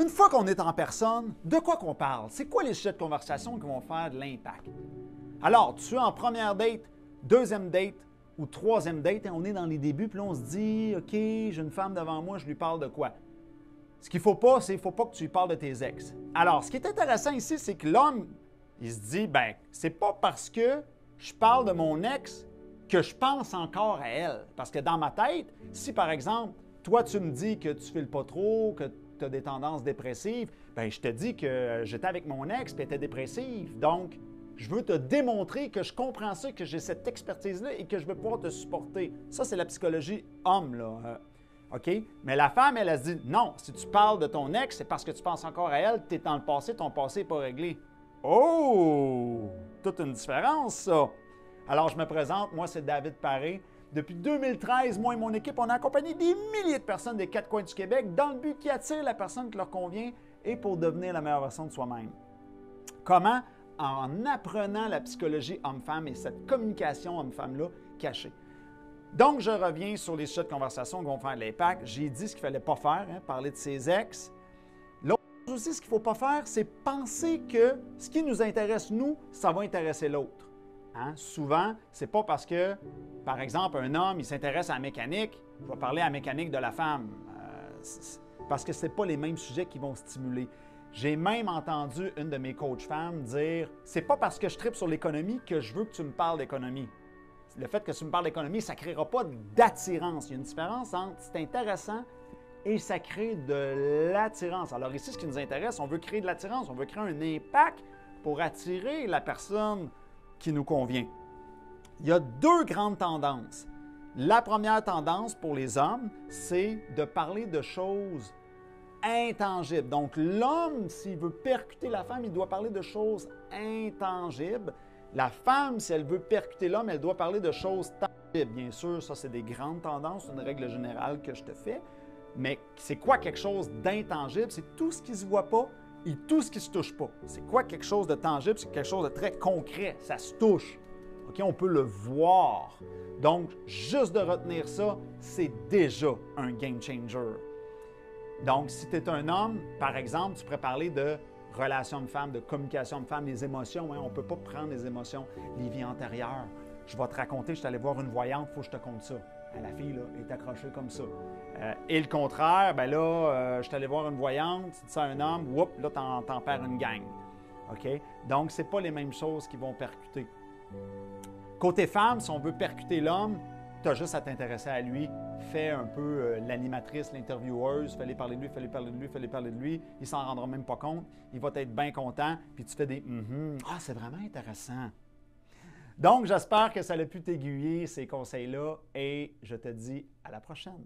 Une fois qu'on est en personne, de quoi qu'on parle? C'est quoi les sujets de conversation qui vont faire de l'impact? Alors, tu es en première date, deuxième date ou troisième date, et on est dans les débuts, puis là, on se dit, OK, j'ai une femme devant moi, je lui parle de quoi? Ce qu'il ne faut pas, c'est qu'il ne faut pas que tu lui parles de tes ex. Alors, ce qui est intéressant ici, c'est que l'homme, il se dit, ben, c'est pas parce que je parle de mon ex que je pense encore à elle. Parce que dans ma tête, si par exemple, toi, tu me dis que tu ne files pas trop, que tu as des tendances dépressives, bien, je te dis que j'étais avec mon ex et elle était dépressive. Donc, je veux te démontrer que je comprends ça, que j'ai cette expertise-là et que je veux pouvoir te supporter. Ça, c'est la psychologie homme, là. OK? Mais la femme, elle se dit, non, si tu parles de ton ex, c'est parce que tu penses encore à elle, tu es dans le passé, ton passé n'est pas réglé. Oh! Toute une différence, ça. Alors, je me présente, moi, c'est David Paré. Depuis 2013, moi et mon équipe, on a accompagné des milliers de personnes des quatre coins du Québec dans le but qui attire la personne qui leur convient et pour devenir la meilleure version de soi-même. Comment? En apprenant la psychologie homme-femme et cette communication homme-femme-là cachée. Donc, je reviens sur les sujets de conversation qui vont faire de l'impact. J'ai dit ce qu'il ne fallait pas faire, parler de ses ex. L'autre chose aussi, ce qu'il ne faut pas faire, c'est penser que ce qui nous intéresse, nous, ça va intéresser l'autre. Souvent, ce n'est pas parce que, par exemple, un homme, il s'intéresse à la mécanique, je vais parler à la mécanique de la femme, parce que ce n'est pas les mêmes sujets qui vont stimuler. J'ai même entendu une de mes coachs femmes dire « C'est pas parce que je tripe sur l'économie que je veux que tu me parles d'économie. » Le fait que tu me parles d'économie, ça ne créera pas d'attirance. Il y a une différence entre c'est intéressant et ça crée de l'attirance. Alors ici, ce qui nous intéresse, on veut créer de l'attirance, on veut créer un impact pour attirer la personne qui nous convient. Il y a deux grandes tendances. La première tendance pour les hommes, c'est de parler de choses intangibles. Donc l'homme, s'il veut percuter la femme, il doit parler de choses intangibles. La femme, si elle veut percuter l'homme, elle doit parler de choses tangibles. Bien sûr, ça, c'est des grandes tendances, une règle générale que je te fais. Mais c'est quoi quelque chose d'intangible? C'est tout ce qui ne se voit pas et tout ce qui ne se touche pas. C'est quoi quelque chose de tangible? C'est quelque chose de très concret. Ça se touche. OK? On peut le voir. Donc, juste de retenir ça, c'est déjà un game changer. Donc, si tu es un homme, par exemple, tu pourrais parler de relation homme-femme, de communication homme-femme, les émotions. On ne peut pas prendre les émotions, les vies antérieures. Je vais te raconter, je suis allé voir une voyante, il faut que je te conte ça. La fille, là, est accrochée comme ça. Et le contraire, ben là, je suis allé voir une voyante, tu dis ça à un homme, whoop, là, t'en perds une gang. OK? Donc, ce n'est pas les mêmes choses qui vont percuter. Côté femme, si on veut percuter l'homme, tu as juste à t'intéresser à lui. Fais un peu l'animatrice, l'intervieweuse, fais-les parler de lui, fais-les parler de lui, fais-les parler de lui. Il s'en rendra même pas compte. Il va être bien content. Puis tu fais des Ah, c'est vraiment intéressant. Donc, j'espère que ça a pu t'aiguiller, ces conseils-là, et je te dis à la prochaine.